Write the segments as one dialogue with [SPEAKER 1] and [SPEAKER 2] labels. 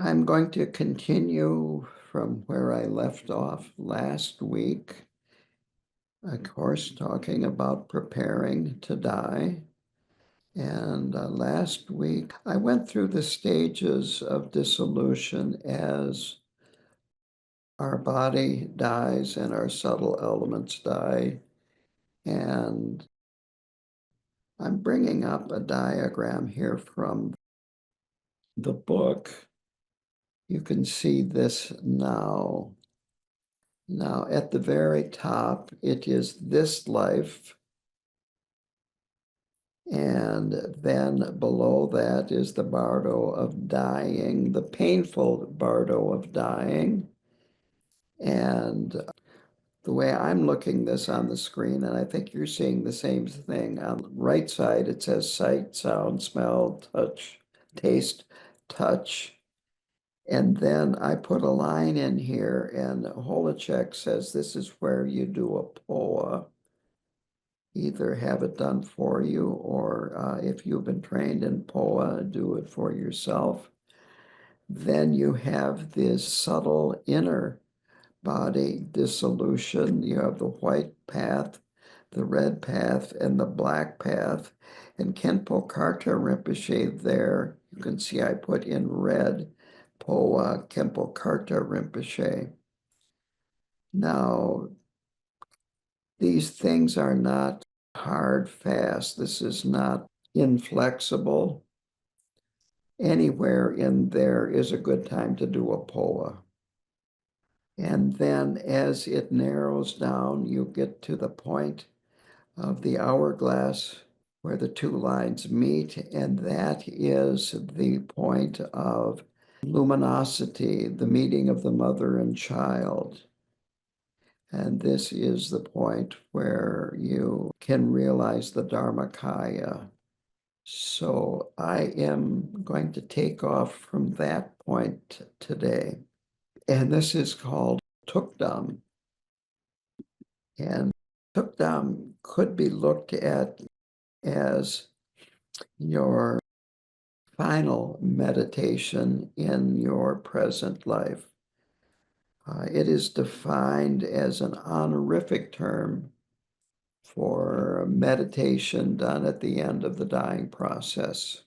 [SPEAKER 1] I'm going to continue from where I left off last week, of course, talking about preparing to die. And last week, I went through the stages of dissolution as our body dies and our subtle elements die. And I'm bringing up a diagram here from the book. You can see this now. Now, at the very top, it is this life, and then below that is the bardo of dying, the painful bardo of dying. And the way I'm looking this on the screen, and I think you're seeing the same thing, on the right side, it says sight, sound, smell, touch, taste, touch. And then I put a line in here, and Holecek says this is where you do a POA. Either have it done for you, or if you've been trained in POA, do it for yourself. Then you have this subtle inner body dissolution. You have the white path, the red path, and the black path. And Khenpo Karta Rinpoche there, you can see I put in red POA Khenpo Karta Rinpoche. Now, these things are not hard, fast. This is not inflexible. Anywhere in there is a good time to do a POA. And then as it narrows down, you get to the point of the hourglass where the two lines meet, and that is the point of luminosity, the meeting of the mother and child. And this is the point where you can realize the Dharmakaya. So I am going to take off from that point today. And this is called Tukdam. And Tukdam could be looked at as your final meditation in your present life. It is defined as an honorific term for meditation done at the end of the dying process.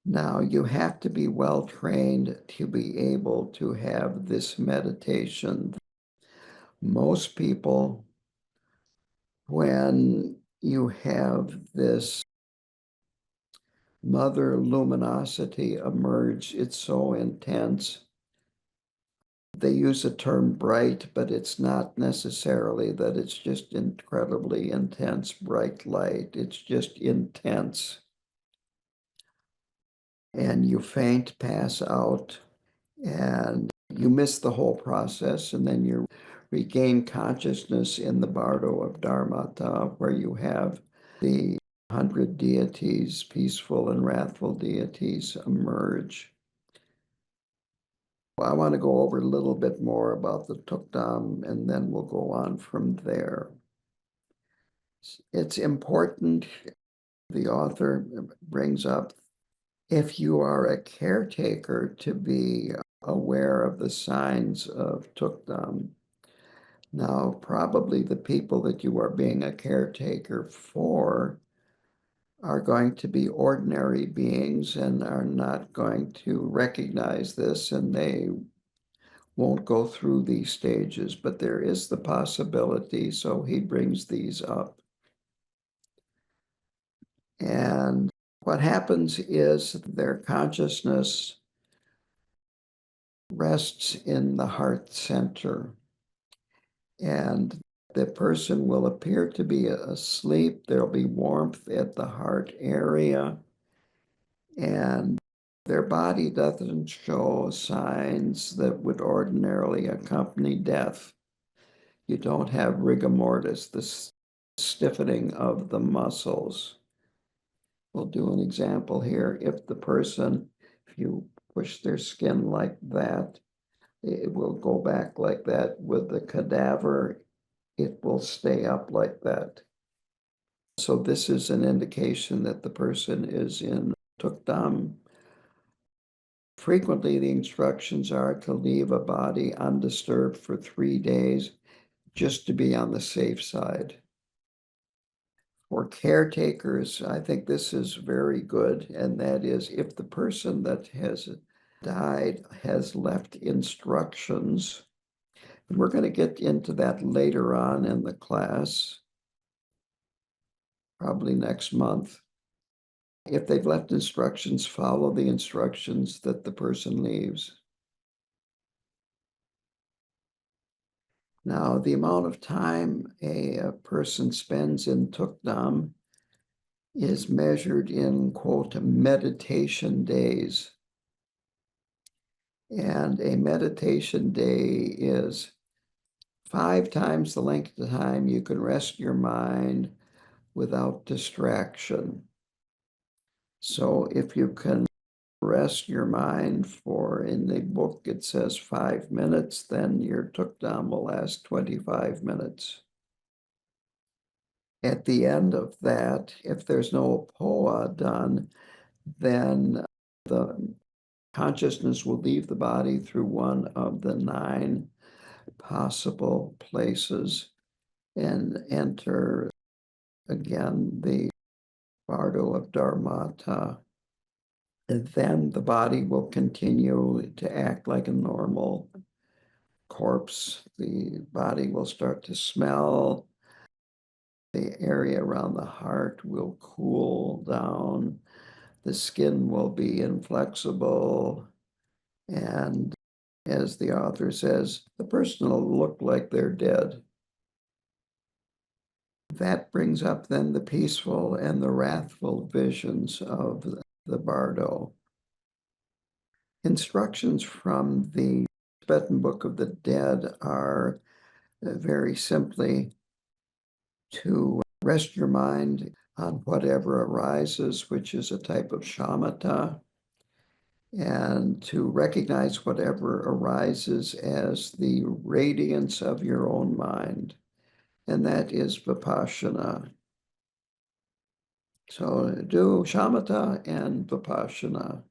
[SPEAKER 1] Now, you have to be well trained to be able to have this meditation. Most people, when you have this mother luminosity emerge, it's so intense. They use the term bright, but it's not necessarily that it's just incredibly intense, bright light. It's just intense. And you faint, pass out, and you miss the whole process, and then you regain consciousness in the bardo of Dharmata, where you have the 100 deities, peaceful and wrathful deities, emerge. I want to go over a little bit more about the Tukdam, and then we'll go on from there. It's important, the author brings up, if you are a caretaker, to be aware of the signs of Tukdam. Now, probably the people that you are being a caretaker for are going to be ordinary beings and are not going to recognize this, and they won't go through these stages, but there is the possibility, so he brings these up. And what happens is their consciousness rests in the heart center, and the person will appear to be asleep. There'll be warmth at the heart area, and their body doesn't show signs that would ordinarily accompany death. You don't have rigor mortis, the stiffening of the muscles. We'll do an example here. If you push their skin like that, it will go back like that. With the cadaver, it will stay up like that. So this is an indication that the person is in Tukdam. Frequently, the instructions are to leave a body undisturbed for 3 days, just to be on the safe side. For caretakers, I think this is very good, and that is if the person that has died has left instructions, and we're going to get into that later on in the class, probably next month. If they've left instructions, follow the instructions that the person leaves. Now, the amount of time a person spends in Tukdam is measured in, quote, meditation days. And a meditation day is 5 times the length of time you can rest your mind without distraction. So if you can rest your mind for, in the book it says 5 minutes, then your Tukdam will last 25 minutes. At the end of that, if there's no POA done, then the consciousness will leave the body through one of the 9 possible places and enter again the bardo of Dharmata. And then the body will continue to act like a normal corpse. The body will start to smell. The area around the heart will cool down. The skin will be inflexible. And as the author says, the person will look like they're dead. That brings up then the peaceful and the wrathful visions of the bardo. Instructions from the Tibetan Book of the Dead are very simply to rest your mind on whatever arises, which is a type of shamatha, and to recognize whatever arises as the radiance of your own mind, and that is vipassana. So do shamatha and vipassana.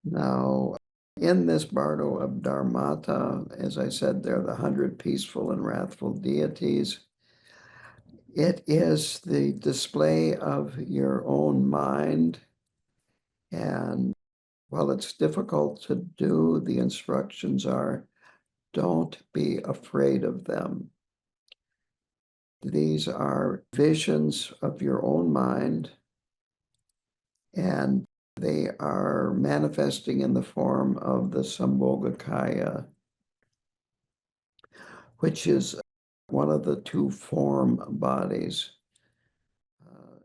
[SPEAKER 1] Now, in this bardo of Dharmata, as I said, there are the 100 peaceful and wrathful deities. It is the display of your own mind. And while it's difficult to do, the instructions are, don't be afraid of them. These are visions of your own mind, and they are manifesting in the form of the Sambhogakaya, which is one of the 2 form bodies.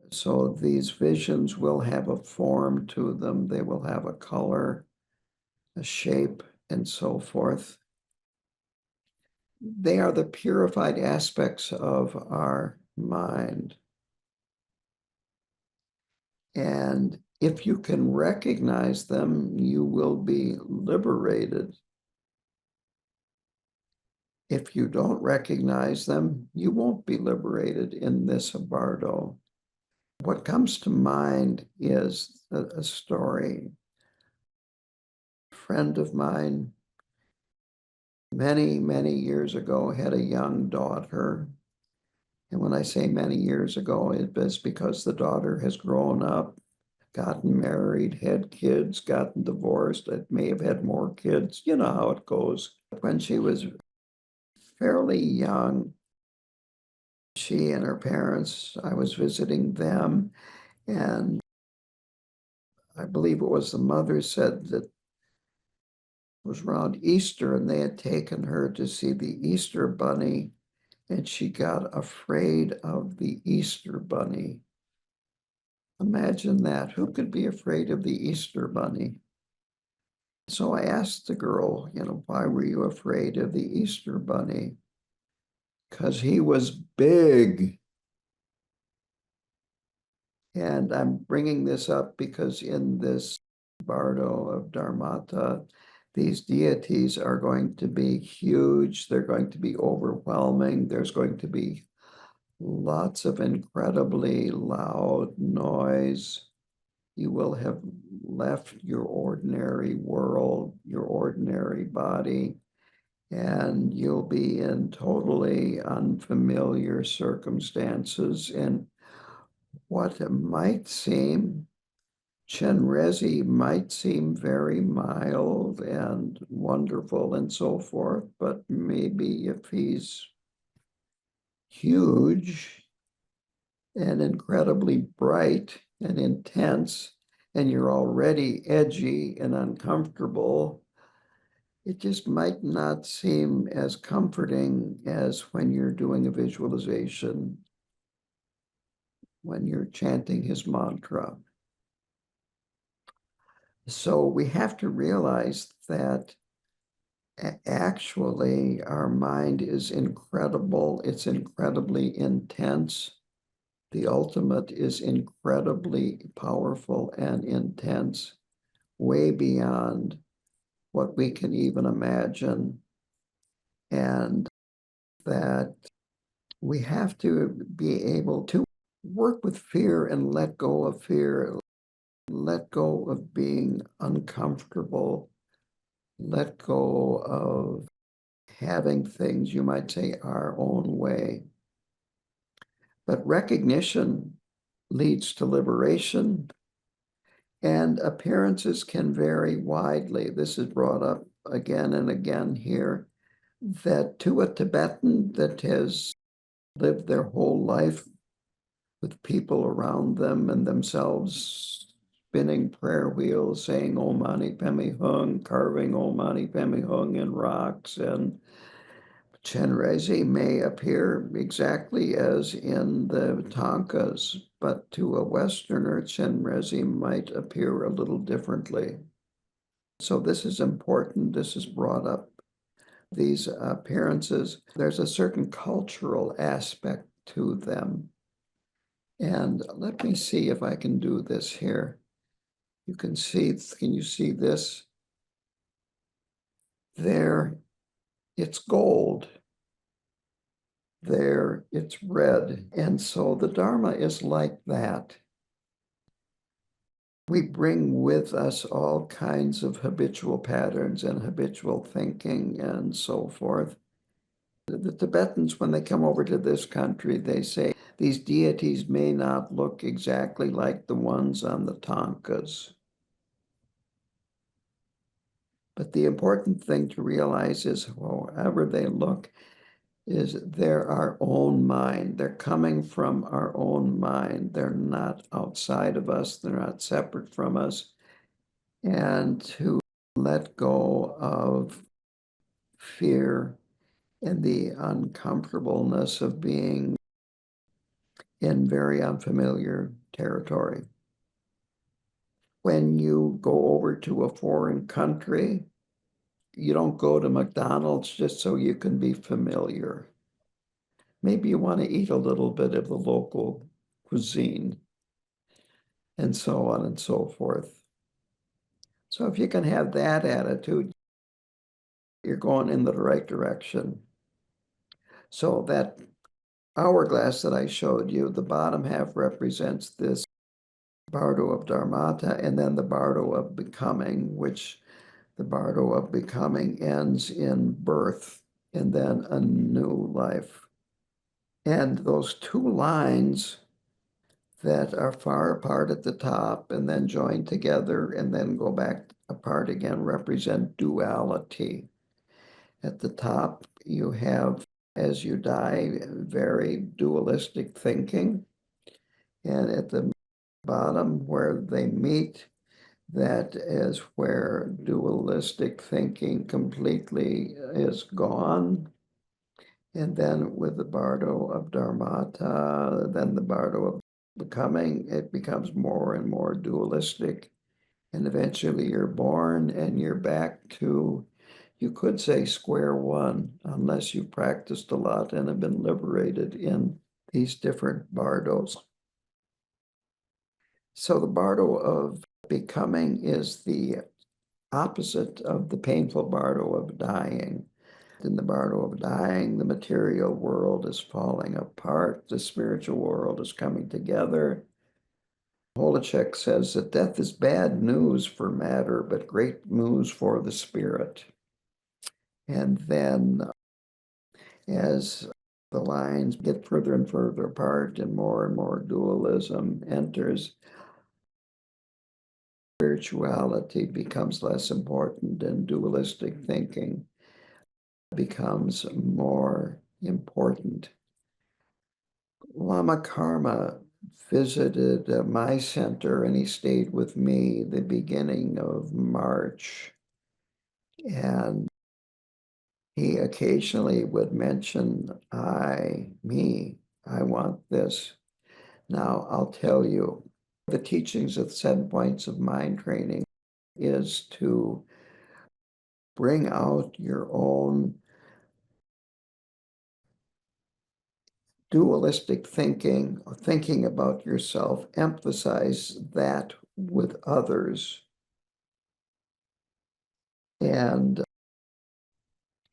[SPEAKER 1] So these visions will have a form to them. They will have a color, a shape, and so forth. They are the purified aspects of our mind. And if you can recognize them, you will be liberated. If you don't recognize them, you won't be liberated in this bardo. What comes to mind is a story. A friend of mine, many, many years ago, had a young daughter. And when I say many years ago, it is because the daughter has grown up, gotten married, had kids, gotten divorced. It may have had more kids. You know how it goes. When she was fairly young, she and her parents, I was visiting them, and I believe it was the mother said that it was around Easter, and they had taken her to see the Easter bunny, and she got afraid of the Easter bunny. Imagine that. Who could be afraid of the Easter bunny? So I asked the girl, why were you afraid of the Easter bunny? Because he was big. And I'm bringing this up because in this bardo of Dharmata, these deities are going to be huge. They're going to be overwhelming. There's going to be lots of incredibly loud noise. You will have left your ordinary world, your ordinary body, and you'll be in totally unfamiliar circumstances. And what might seem, Chenrezig might seem very mild and wonderful and so forth, but maybe if he's huge and incredibly bright and intense, and you're already edgy and uncomfortable, it just might not seem as comforting as when you're doing a visualization, when you're chanting his mantra. So we have to realize that actually our mind is incredible. It's incredibly intense. The ultimate is incredibly powerful and intense, way beyond what we can even imagine. And that we have to be able to work with fear and let go of fear, let go of being uncomfortable, let go of having things, you might say, our own way. But recognition leads to liberation, and appearances can vary widely. This is brought up again and again here, that to a Tibetan that has lived their whole life with people around them and themselves spinning prayer wheels, saying Om Mani Padme Hung, carving Om Mani Padme Hung in rocks, and Chenrezig may appear exactly as in the Tankas, but to a Westerner, Chenrezig might appear a little differently. So this is important. This is brought up. These appearances, there's a certain cultural aspect to them. And let me see if I can do this here. You can see, can you see this? There, it's gold. There, it's red. And so the Dharma is like that. We bring with us all kinds of habitual patterns and habitual thinking and so forth. The Tibetans, when they come over to this country, they say these deities may not look exactly like the ones on the Tankas. But the important thing to realize is, however they look, is they're our own mind. They're coming from our own mind. They're not outside of us. They're not separate from us. And to let go of fear and the uncomfortableness of being in very unfamiliar territory. When you go over to a foreign country, you don't go to McDonald's just so you can be familiar. Maybe you want to eat a little bit of the local cuisine, and so on and so forth. So if you can have that attitude, you're going in the right direction. So that hourglass that I showed you, the bottom half represents this bardo of dharmata, and then the bardo of becoming, which the bardo of becoming ends in birth and then a new life. And those two lines that are far apart at the top and then join together and then go back apart again represent duality. At the top, you have, as you die, very dualistic thinking. And at the bottom, where they meet, that is where dualistic thinking completely is gone. And then with the bardo of dharmata, then the bardo of becoming, it becomes more and more dualistic. And eventually you're born and you're back to, you could say, square one, unless you practiced a lot and have been liberated in these different bardos. So the bardo of becoming is the opposite of the painful bardo of dying. In the bardo of dying, the material world is falling apart, the spiritual world is coming together. Holecek says that death is bad news for matter, but great news for the spirit. And then as the lines get further and further apart and more dualism enters, spirituality becomes less important and dualistic thinking becomes more important. Lama Karma visited my center and he stayed with me the beginning of March. And he occasionally would mention, me, I want this. Now, I'll tell you, the teachings of the 7 points of mind training is to bring out your own dualistic thinking, or thinking about yourself, emphasize that with others, and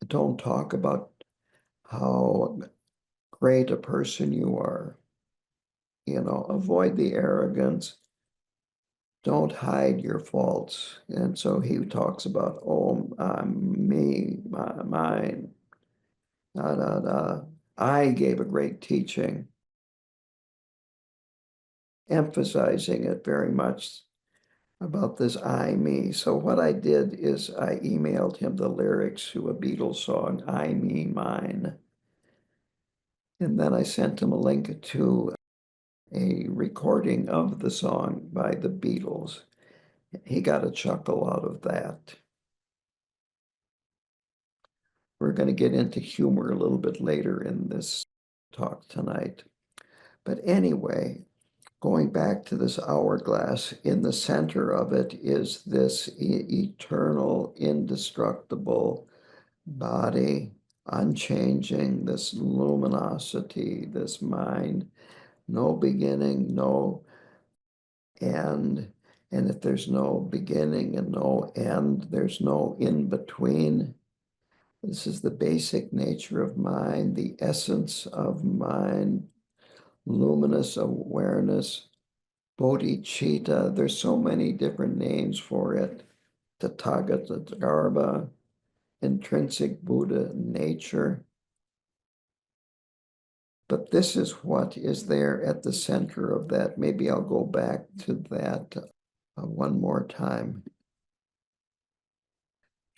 [SPEAKER 1] don't talk about how great a person you are. Avoid the arrogance. Don't hide your faults. And so he talks about, oh, I'm me, mine, da, da, da. I gave a great teaching, emphasizing it very much about this I, me. So what I did is I emailed him the lyrics to a Beatles song, I, me, mine. And then I sent him a link to a recording of the song by the Beatles. He got a chuckle out of that. We're going to get into humor a little bit later in this talk tonight. But anyway, going back to this hourglass, in the center of it is this eternal, indestructible body, unchanging, this luminosity, this mind, no beginning, no end. And if there's no beginning and no end, there's no in between. This is the basic nature of mind, the essence of mind, luminous awareness, bodhicitta. There's so many different names for it. Tathagata, intrinsic Buddha nature. But this is what is there at the center of that. Maybe I'll go back to that one more time.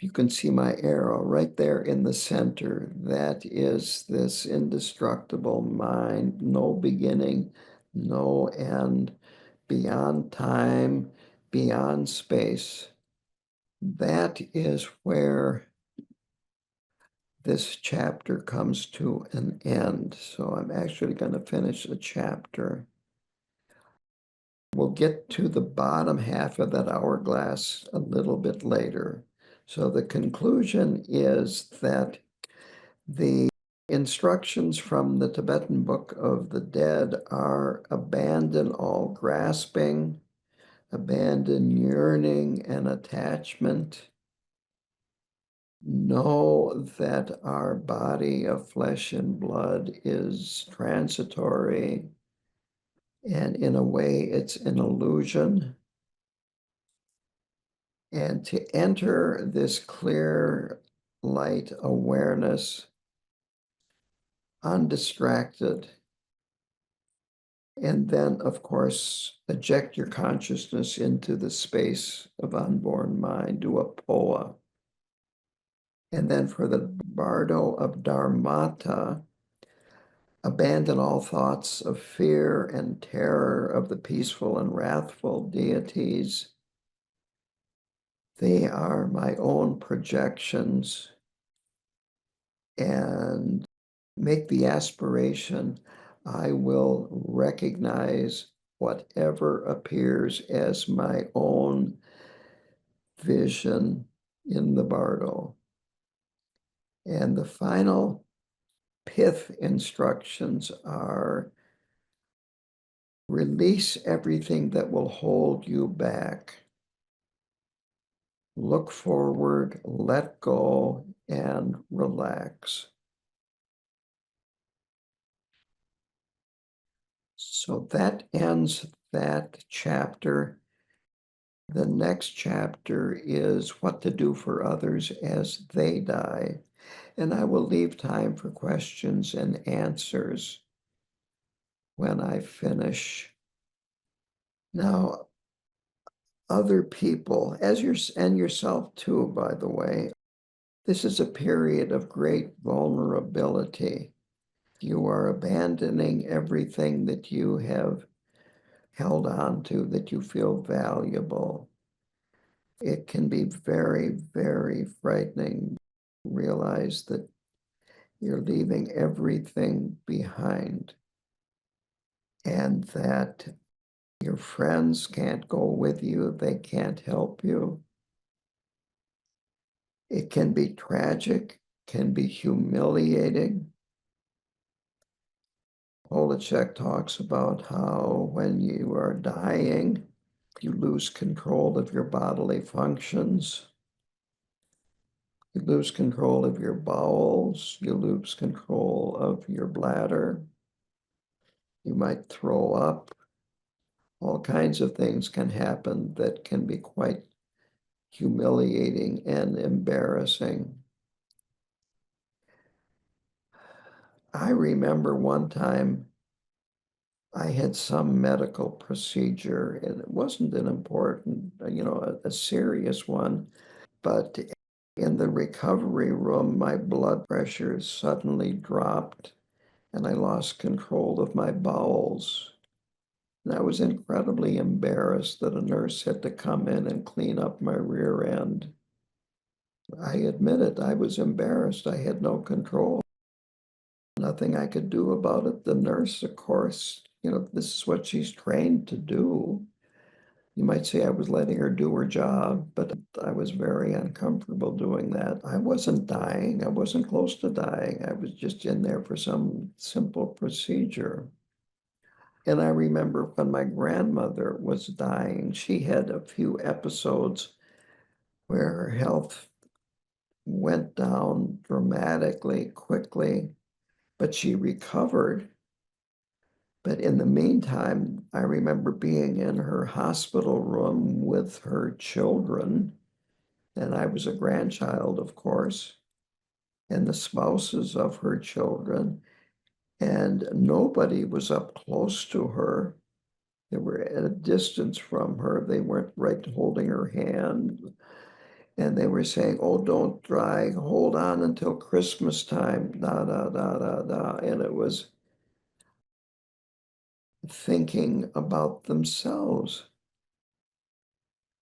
[SPEAKER 1] You can see my arrow right there in the center. That is this indestructible mind, no beginning, no end, beyond time, beyond space. That is where this chapter comes to an end. So I'm actually going to finish the chapter. We'll get to the bottom half of that hourglass a little bit later. So the conclusion is that the instructions from the Tibetan Book of the Dead are abandon all grasping, abandon yearning and attachment. Know that our body of flesh and blood is transitory, and in a way it's an illusion. And to enter this clear light awareness, undistracted, and then, of course, eject your consciousness into the space of unborn mind, do a poa. And then for the bardo of dharmata, abandon all thoughts of fear and terror of the peaceful and wrathful deities. They are my own projections, and make the aspiration, I will recognize whatever appears as my own vision in the bardo. And the final pith instructions are release everything that will hold you back. Look forward, let go, and relax. So that ends that chapter. The next chapter is what to do for others as they die. And I will leave time for questions and answers when I finish. Now, other people, and yourself too, by the way, this is a period of great vulnerability. You are abandoning everything that you have held on to, that you feel valuable. It can be very, very frightening to realize that you're leaving everything behind and that your friends can't go with you, they can't help you. It can be tragic, can be humiliating. Holecek talks about how when you are dying, you lose control of your bodily functions. You lose control of your bowels. You lose control of your bladder. You might throw up. All kinds of things can happen that can be quite humiliating and embarrassing. I remember one time I had some medical procedure, and it wasn't an important, a serious one, but in the recovery room, my blood pressure suddenly dropped and I lost control of my bowels. And I was incredibly embarrassed that a nurse had to come in and clean up my rear end. I admit it, I was embarrassed. I had no control. Nothing I could do about it. The nurse, of course, this is what she's trained to do. You might say I was letting her do her job, but I was very uncomfortable doing that. I wasn't dying. I wasn't close to dying. I was just in there for some simple procedure. And I remember when my grandmother was dying, she had a few episodes where her health went down dramatically, quickly, but she recovered. But in the meantime, I remember being in her hospital room with her children, and I was a grandchild, of course, and the spouses of her children, and nobody was up close to her. They were at a distance from her. They weren't right holding her hand. And they were saying, oh, don't die, hold on until Christmas time, da, da, da, da, da. And it was thinking about themselves.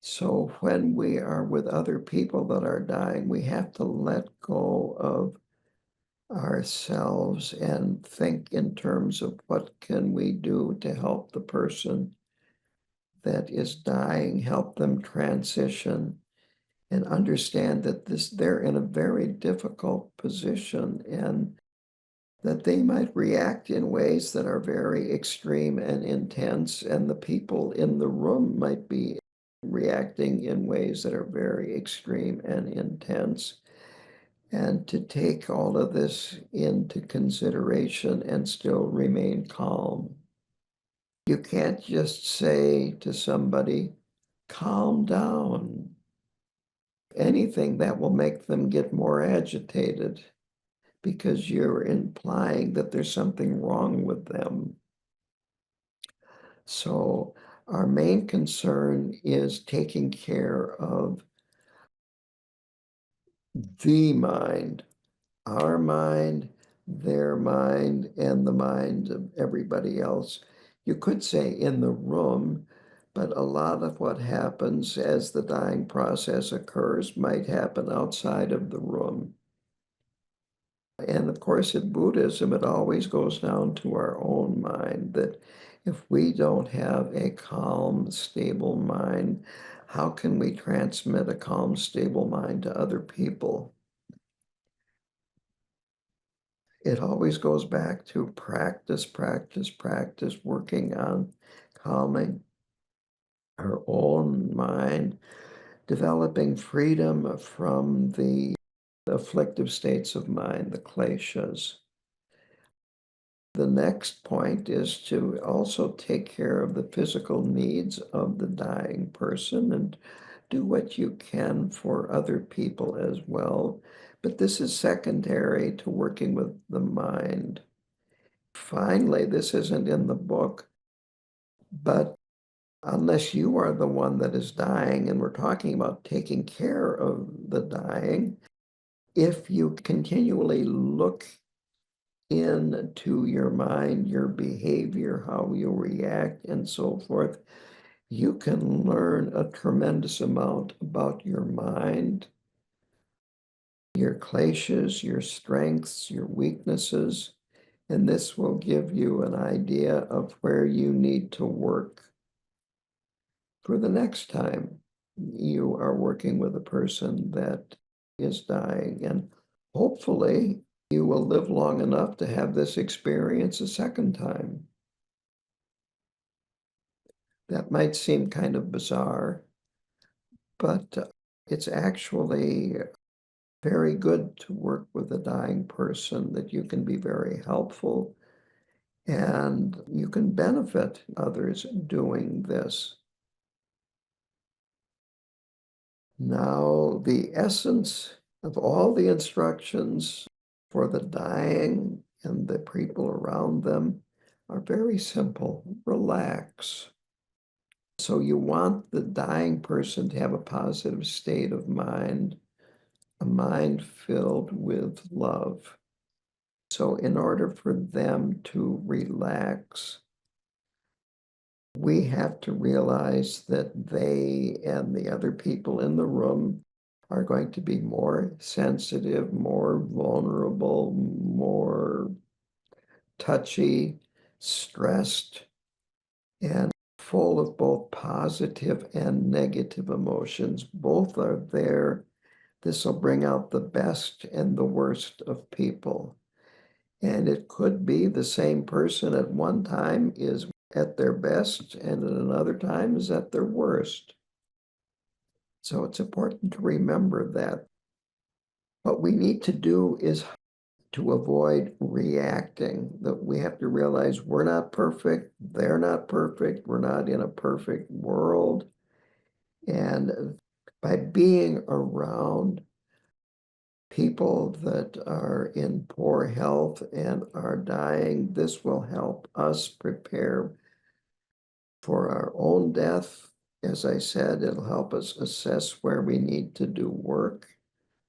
[SPEAKER 1] So when we are with other people that are dying, we have to let go of ourselves and think in terms of what can we do to help the person that is dying, help them transition, and understand that they're in a very difficult position and that they might react in ways that are very extreme and intense, and the people in the room might be reacting in ways that are very extreme and intense. And to take all of this into consideration and still remain calm. You can't just say to somebody, calm down. Anything that will make them get more agitated because you're implying that there's something wrong with them. So our main concern is taking care of the mind, our mind, their mind, and the mind of everybody else. You could say in the room, but a lot of what happens as the dying process occurs might happen outside of the room. And of course, in Buddhism, it always goes down to our own mind, that if we don't have a calm, stable mind, how can we transmit a calm, stable mind to other people? It always goes back to practice, practice, practice, working on calming our own mind, developing freedom from the afflictive states of mind, the kleshas. The next point is to also take care of the physical needs of the dying person and do what you can for other people as well. But this is secondary to working with the mind. Finally, this isn't in the book, but unless you are the one that is dying, and we're talking about taking care of the dying, if you continually look into your mind, your behavior, how you react, and so forth, you can learn a tremendous amount about your mind, your kleshas, your strengths, your weaknesses, and this will give you an idea of where you need to work for the next time you are working with a person that is dying. And hopefully, you will live long enough to have this experience a second time. That might seem kind of bizarre, but it's actually very good to work with a dying person, that you can be very helpful and you can benefit others doing this. Now, the essence of all the instructions for the dying and the people around them are very simple. Relax. So you want the dying person to have a positive state of mind, a mind filled with love. So in order for them to relax, we have to realize that they and the other people in the room are going to be more sensitive, more vulnerable, more touchy, stressed, and full of both positive and negative emotions. Both are there. This will bring out the best and the worst of people. And it could be the same person at one time is at their best and at another time is at their worst. So it's important to remember that. What we need to do is to avoid reacting, that we have to realize we're not perfect, they're not perfect, we're not in a perfect world. And by being around people that are in poor health and are dying, this will help us prepare for our own death. As I said, it'll help us assess where we need to do work,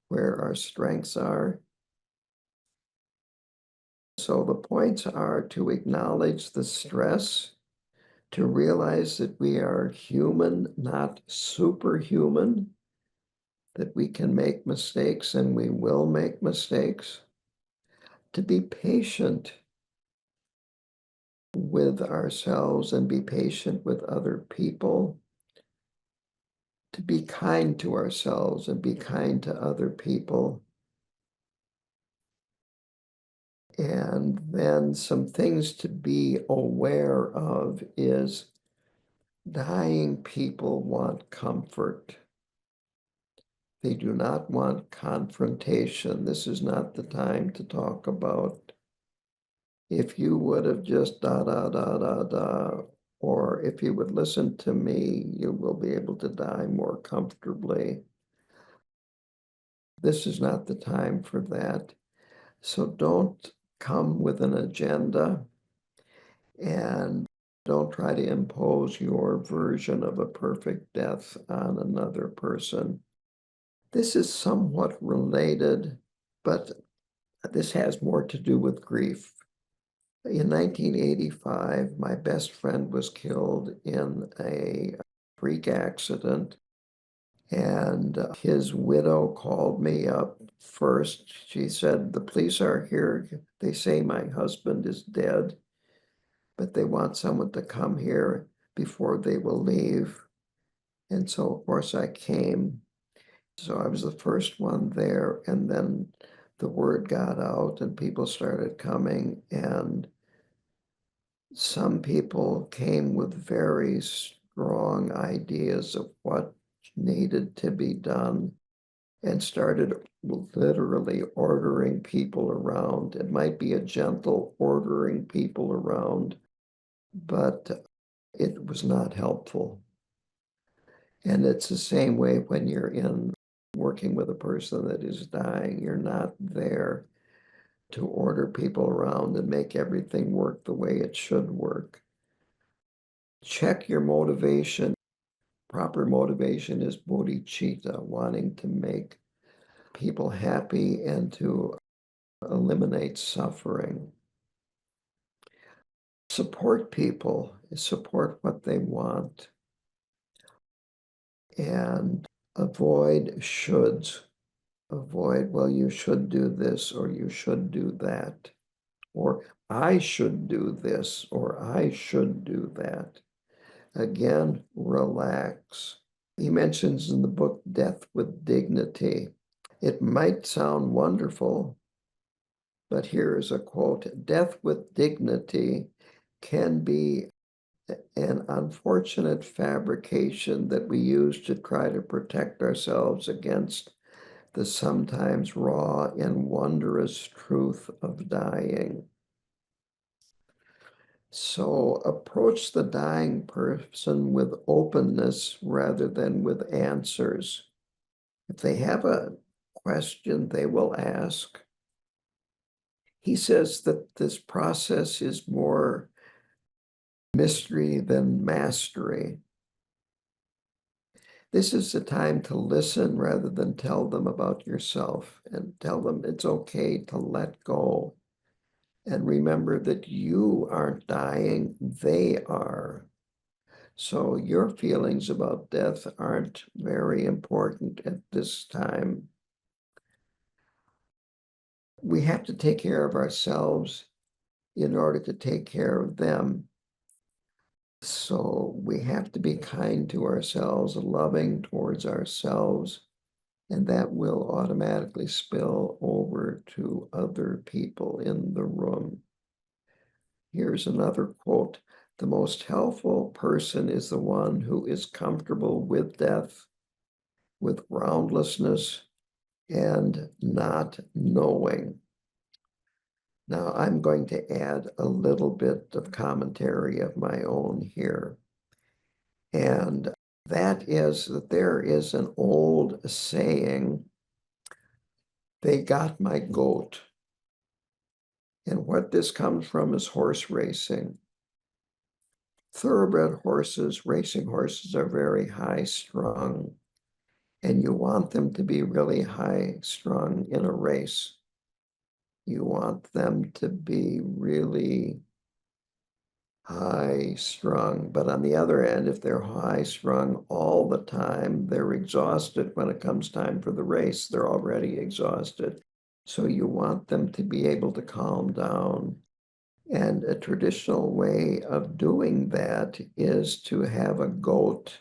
[SPEAKER 1] where our strengths are. So the points are to acknowledge the stress, to realize that we are human, not superhuman, that we can make mistakes and we will make mistakes, to be patient with ourselves and be patient with other people, to be kind to ourselves and be kind to other people. And then some things to be aware of is dying people want comfort. They do not want confrontation. This is not the time to talk about if you would have just da da da da da, or if you would listen to me, you will be able to die more comfortably. This is not the time for that. So don't come with an agenda and don't try to impose your version of a perfect death on another person. This is somewhat related, but this has more to do with grief. In 1985, my best friend was killed in a freak accident, and his widow called me up first. She said, "The police are here. They say my husband is dead, but they want someone to come here before they will leave." And so, of course, I came. So I was the first one there, and then the word got out and people started coming, and some people came with very strong ideas of what needed to be done. and started literally ordering people around. It might be a gentle ordering people around, but it was not helpful. And it's the same way when you're in working with a person that is dying. You're not there to order people around and make everything work the way it should work. Check your motivation. Proper motivation is bodhicitta, wanting to make people happy and to eliminate suffering. Support people, support what they want, and avoid shoulds. Avoid, well, you should do this or you should do that, or I should do this or I should do that. Again, relax. He mentions in the book Death with Dignity. It might sound wonderful, but here is a quote: "Death with dignity can be an unfortunate fabrication that we use to try to protect ourselves against the sometimes raw and wondrous truth of dying." So approach the dying person with openness rather than with answers. If they have a question, they will ask. He says that this process is more mystery than mastery. This is the time to listen rather than tell them about yourself, and tell them it's okay to let go. And remember that you aren't dying, they are. So your feelings about death aren't very important at this time. We have to take care of ourselves in order to take care of them. So we have to be kind to ourselves, loving towards ourselves, and that will automatically spill over to other people in the room. Here's another quote: "The most helpful person is the one who is comfortable with death, with groundlessness, and not knowing." Now, I'm going to add a little bit of commentary of my own here. And that is that there is an old saying, "They got my goat." And what this comes from is horse racing. Thoroughbred horses, racing horses, are very high strung, and you want them to be really high strung in a race. You want them to be really high strung. But on the other end, if they're high strung all the time, they're exhausted when it comes time for the race. They're already exhausted. So you want them to be able to calm down. And a traditional way of doing that is to have a goat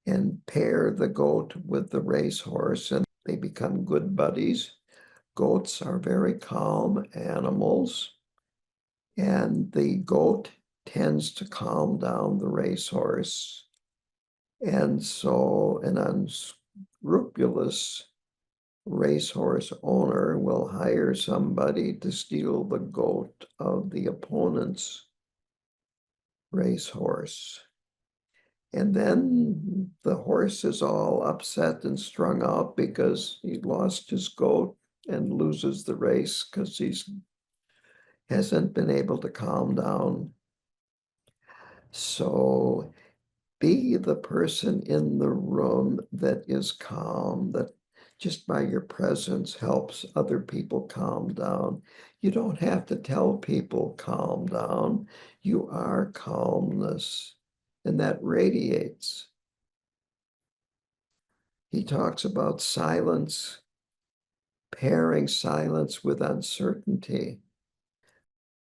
[SPEAKER 1] and pair the goat with the racehorse, and they become good buddies. Goats are very calm animals, and the goat tends to calm down the racehorse. And so an unscrupulous racehorse owner will hire somebody to steal the goat of the opponent's racehorse. And then the horse is all upset and strung out because he lost his goat and loses the race because he hasn't been able to calm down. So be the person in the room that is calm, that just by your presence helps other people calm down. You don't have to tell people calm down. You are calmness, and that radiates. He talks about silence, pairing silence with uncertainty.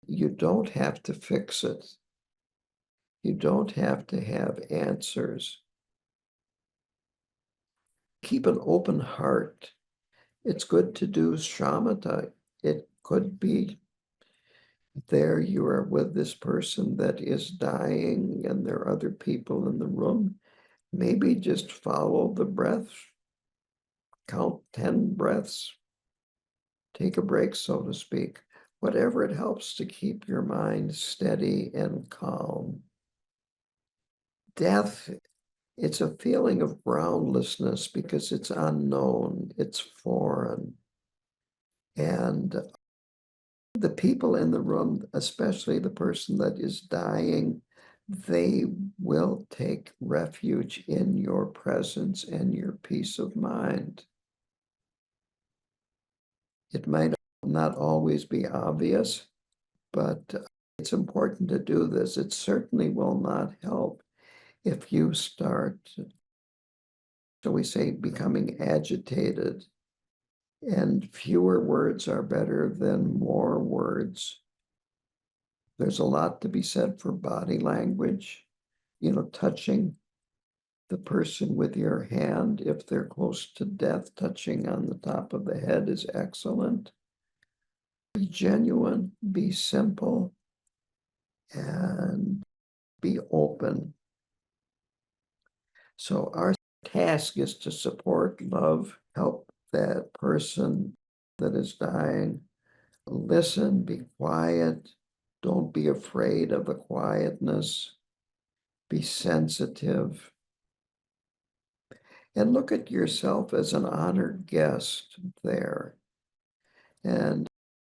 [SPEAKER 1] You don't have to fix it. You don't have to have answers. Keep an open heart. It's good to do shamatha. It could be there you are with this person that is dying and there are other people in the room. Maybe just follow the breath count 10 breaths, take a break, so to speak. Whatever it helps to keep your mind steady and calm. Death, it's a feeling of groundlessness because it's unknown, it's foreign. And the people in the room, especially the person that is dying, they will take refuge in your presence and your peace of mind. It might not always be obvious, but it's important to do this. It certainly will not help if you start, shall we say, becoming agitated. And fewer words are better than more words. There's a lot to be said for body language, touching the person with your hand. If they're close to death, touching on the top of the head is excellent. Be genuine, be simple, and be open. So our task is to support, love, help that person that is dying. Listen, be quiet. Don't be afraid of the quietness. Be sensitive. And look at yourself as an honored guest there. And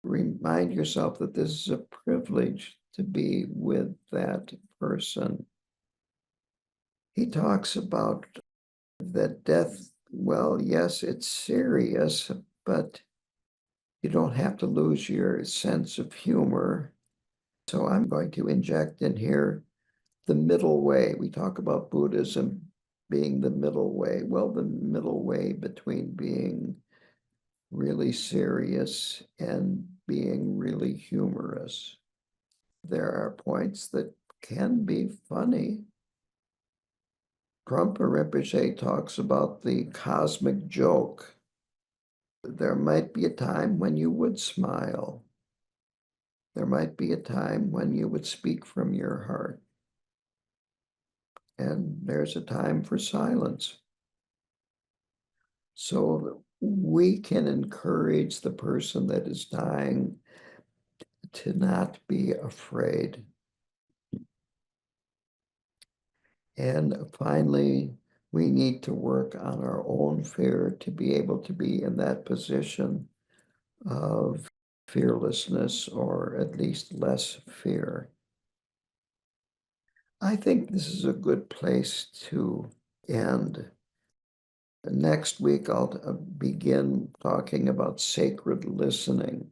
[SPEAKER 1] remind yourself that this is a privilege to be with that person. He talks about that death, well, yes, it's serious, but you don't have to lose your sense of humor. So I'm going to inject in here the middle way. We talk about Buddhism being the middle way. Well, the middle way between being really serious and being really humorous. There are points that can be funny. Trungpa Rinpoche talks about the cosmic joke. There might be a time when you would smile. There might be a time when you would speak from your heart. And there's a time for silence. So we can encourage the person that is dying to not be afraid. And finally, we need to work on our own fear to be able to be in that position of fearlessness, or at least less fear. I think this is a good place to end. Next week, I'll begin talking about sacred listening.